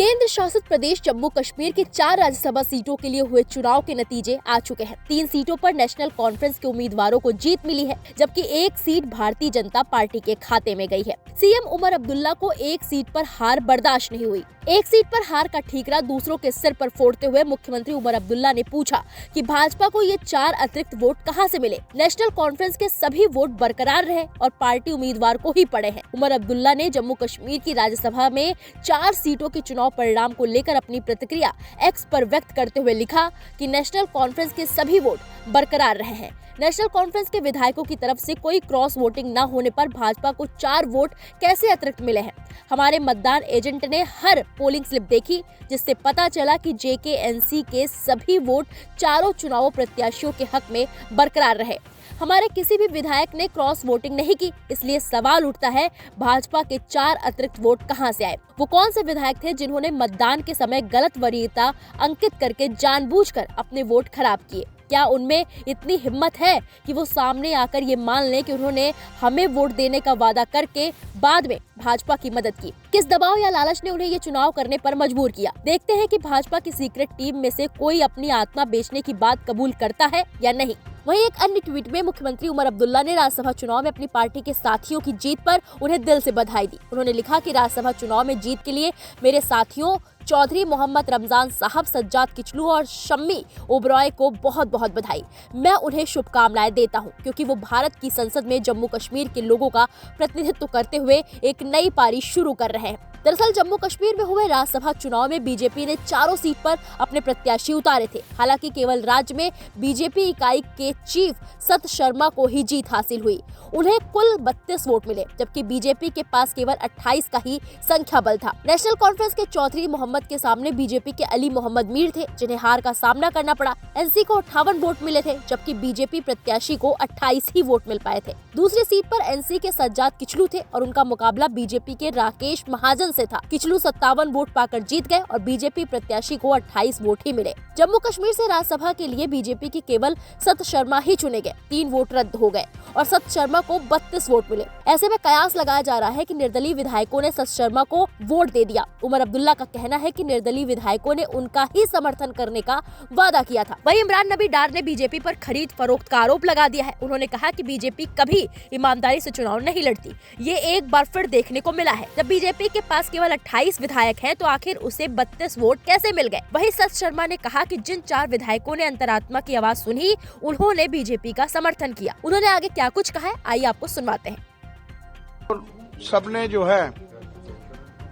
केंद्र शासित प्रदेश जम्मू कश्मीर के 4 राज्यसभा सीटों के लिए हुए चुनाव के नतीजे आ चुके हैं। 3 सीटों पर नेशनल कॉन्फ्रेंस के उम्मीदवारों को जीत मिली है, जबकि एक सीट भारतीय जनता पार्टी के खाते में गई है। सीएम उमर अब्दुल्ला को एक सीट पर हार बर्दाश्त नहीं हुई। एक सीट पर हार का ठीकरा दूसरों के सिर पर फोड़ते हुए मुख्यमंत्री उमर अब्दुल्ला ने पूछा कि भाजपा को ये 4 अतिरिक्त वोट कहां से मिले। नेशनल कॉन्फ्रेंस के सभी वोट बरकरार रहे और पार्टी उम्मीदवार को ही पड़े हैं। उमर अब्दुल्ला ने जम्मू कश्मीर की राज्यसभा में 4 सीटों के चुनाव परिणाम को लेकर अपनी प्रतिक्रिया एक्स पर व्यक्त करते हुए लिखा कि नेशनल कॉन्फ्रेंस के सभी वोट बरकरार रहे हैं। नेशनल कॉन्फ्रेंस के विधायकों की तरफ से कोई क्रॉस वोटिंग न होने पर भाजपा को 4 वोट कैसे अतिरिक्त मिले हैं। हमारे मतदान एजेंट ने हर पोलिंग स्लिप देखी, जिससे पता चला कि जेकेएनसी के सभी वोट चारों चुनावों प्रत्याशियों के हक में बरकरार रहे। हमारे किसी भी विधायक ने क्रॉस वोटिंग नहीं की, इसलिए सवाल उठता है भाजपा के 4 अतिरिक्त वोट कहां से आए। वो कौन से विधायक थे जिन्होंने मतदान के समय गलत वरीयता अंकित करके जानबूझकर अपने वोट खराब किए। क्या उनमें इतनी हिम्मत है कि वो सामने आकर ये मान लें कि उन्होंने हमें वोट देने का वादा करके बाद में भाजपा की मदद की। किस दबाव या लालच ने उन्हें ये चुनाव करने पर मजबूर किया। देखते हैं कि भाजपा की सीक्रेट टीम में से कोई अपनी आत्मा बेचने की बात कबूल करता है या नहीं। वहीं एक अन्य ट्वीट में मुख्यमंत्री उमर अब्दुल्ला ने राज्यसभा चुनाव में अपनी पार्टी के साथियों की जीत पर उन्हें दिल से बधाई दी। उन्होंने लिखा कि राज्यसभा चुनाव में जीत के लिए मेरे साथियों चौधरी मोहम्मद रमजान साहब, सज्जाद किचलू और शम्मी ओबरॉय को बहुत बहुत बधाई। मैं उन्हें शुभकामनाएं देता हूं, क्योंकि वो भारत की संसद में जम्मू कश्मीर के लोगों का प्रतिनिधित्व करते हुए एक नई पारी शुरू कर रहे हैं। दरअसल जम्मू कश्मीर में हुए राज्यसभा चुनाव में बीजेपी ने चारों सीट पर अपने प्रत्याशी उतारे थे। हालांकि केवल राज्य में बीजेपी इकाई के चीफ सत शर्मा को ही जीत हासिल हुई। उन्हें कुल 32 वोट मिले, जबकि बीजेपी के पास केवल 28 का ही संख्या बल था। नेशनल कॉन्फ्रेंस के चौधरी मोहम्मद के सामने बीजेपी के अली मोहम्मद मीर थे, जिन्हें हार का सामना करना पड़ा। एनसी को 58 वोट मिले थे, जबकि बीजेपी प्रत्याशी को 28 ही वोट मिल पाए थे। दूसरी सीट पर एनसी के सज्जाद किचलू थे और उनका मुकाबला बीजेपी के राकेश महाजन से था। किचलू 57 वोट पाकर जीत गए और बीजेपी प्रत्याशी को 28 वोट ही मिले। जम्मू कश्मीर से राज्यसभा के लिए बीजेपी के केवल सत शर्मा ही चुने गए। 3 वोट रद्द हो गए और सत शर्मा को 32 वोट मिले। ऐसे में कयास लगाया जा रहा है कि निर्दलीय विधायकों ने सत शर्मा को वोट दे दिया। उमर अब्दुल्ला का कहना है कि निर्दलीय विधायकों ने उनका ही समर्थन करने का वादा किया था। वहीं इमरान नबी डार ने बीजेपी पर खरीद फरोख्त का आरोप लगा दिया है। उन्होंने कहा कि बीजेपी कभी ईमानदारी से चुनाव नहीं लड़ती। ये एक बार फिर देखने को मिला है। जब बीजेपी के पास केवल 28 विधायक हैं, तो आखिर उसे 32 वोट कैसे मिल गए। वहीं सत शर्मा ने कहा कि जिन 4 विधायकों ने अंतरात्मा की आवाज सुनी, उन्होंने बीजेपी का समर्थन किया। उन्होंने आगे क्या कुछ कहा है, आइए आपको सुनवाते हैं। सबने जो है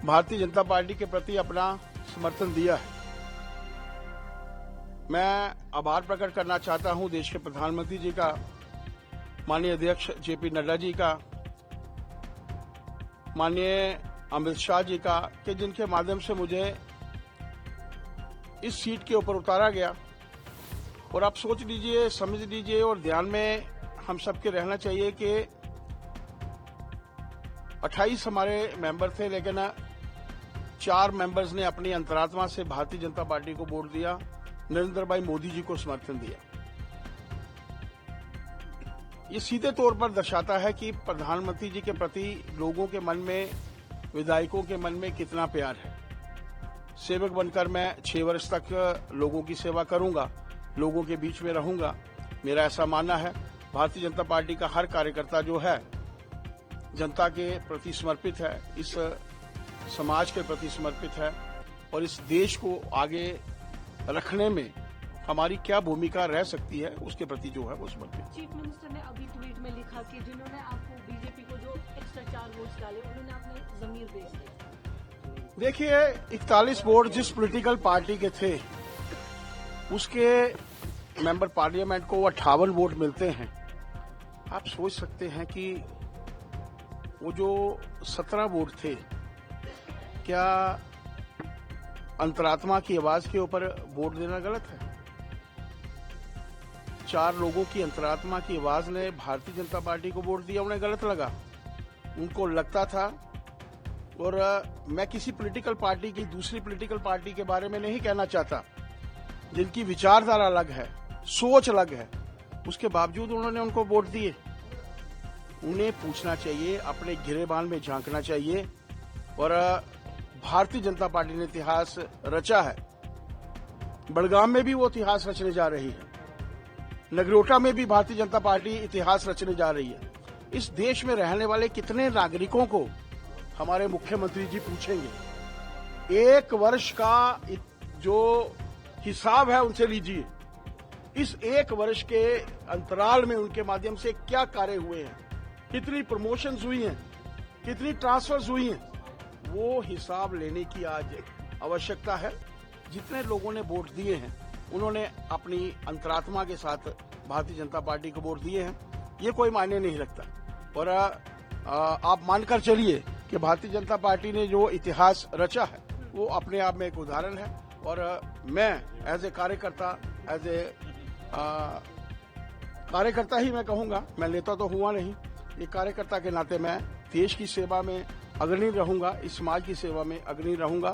भारतीय जनता पार्टी के प्रति अपना समर्थन दिया है। मैं आभार प्रकट करना चाहता हूं देश के प्रधानमंत्री जी का, माननीय अध्यक्ष जेपी नड्डा जी का, माननीय अमित शाह जी का, कि जिनके माध्यम से मुझे इस सीट के ऊपर उतारा गया। और आप सोच लीजिए, समझ लीजिए और ध्यान में हम सबके रहना चाहिए कि 28 हमारे मेंबर थे, लेकिन 4 मेंबर्स ने अपनी अंतरात्मा से भारतीय जनता पार्टी को वोट दिया, नरेंद्र भाई मोदी जी को समर्थन दिया। ये सीधे तौर पर दर्शाता है कि प्रधानमंत्री जी के प्रति लोगों के मन में, विधायकों के मन में कितना प्यार है। सेवक बनकर मैं 6 वर्ष तक लोगों की सेवा करूंगा, लोगों के बीच में रहूंगा। मेरा ऐसा मानना है। भारतीय जनता पार्टी का हर कार्यकर्ता जो है जनता के प्रति समर्पित है, इस समाज के प्रति समर्पित है और इस देश को आगे रखने में हमारी क्या भूमिका रह सकती है, उसके प्रति जो है वो समर्पित। चीफ मिनिस्टर ने अभी ट्वीट में लिखा कि जिन्होंने आपको बीजेपी को जो एक्स्ट्रा 4 वोट्स डाले, उन्होंने अपने जमीर बेच दिया। देखिए, 41 वोट जिस पॉलिटिकल पार्टी के थे, उसके मेंबर पार्लियामेंट को 58 वोट मिलते हैं। आप सोच सकते हैं कि वो जो 17 वोट थे, क्या अंतरात्मा की आवाज के ऊपर वोट देना गलत है? 4 लोगों की अंतरात्मा की आवाज ने भारतीय जनता पार्टी को वोट दिया, उन्हें गलत लगा, उनको लगता था। और मैं किसी पॉलिटिकल पार्टी की, दूसरी पॉलिटिकल पार्टी के बारे में नहीं कहना चाहता, जिनकी विचारधारा अलग है, सोच अलग है, उसके बावजूद उन्होंने उनको वोट दिए। उन्हें पूछना चाहिए, अपने गिरेबान में झांकना चाहिए और भारतीय जनता पार्टी ने इतिहास रचा है। बड़गाम में भी वो इतिहास रचने जा रही है, नगरोटा में भी भारतीय जनता पार्टी इतिहास रचने जा रही है। इस देश में रहने वाले कितने नागरिकों को हमारे मुख्यमंत्री जी पूछेंगे। एक वर्ष का जो हिसाब है उनसे लीजिए। इस एक वर्ष के अंतराल में उनके माध्यम से क्या कार्य हुए हैं, कितनी प्रमोशंस हुई हैं, कितनी ट्रांसफर्स हुई हैं, वो हिसाब लेने की आज आवश्यकता है। जितने लोगों ने वोट दिए हैं उन्होंने अपनी अंतरात्मा के साथ भारतीय जनता पार्टी को वोट दिए हैं, ये कोई मायने नहीं रखता। और आप मानकर चलिए कि भारतीय जनता पार्टी ने जो इतिहास रचा है वो अपने आप में एक उदाहरण है। और मैं एज ए कार्यकर्ता ही मैं कहूंगा, मैं नेता तो हुआ नहीं, एक कार्यकर्ता के नाते मैं देश की सेवा में अग्रणी रहूंगा, इस समाज की सेवा में अग्रणी रहूंगा।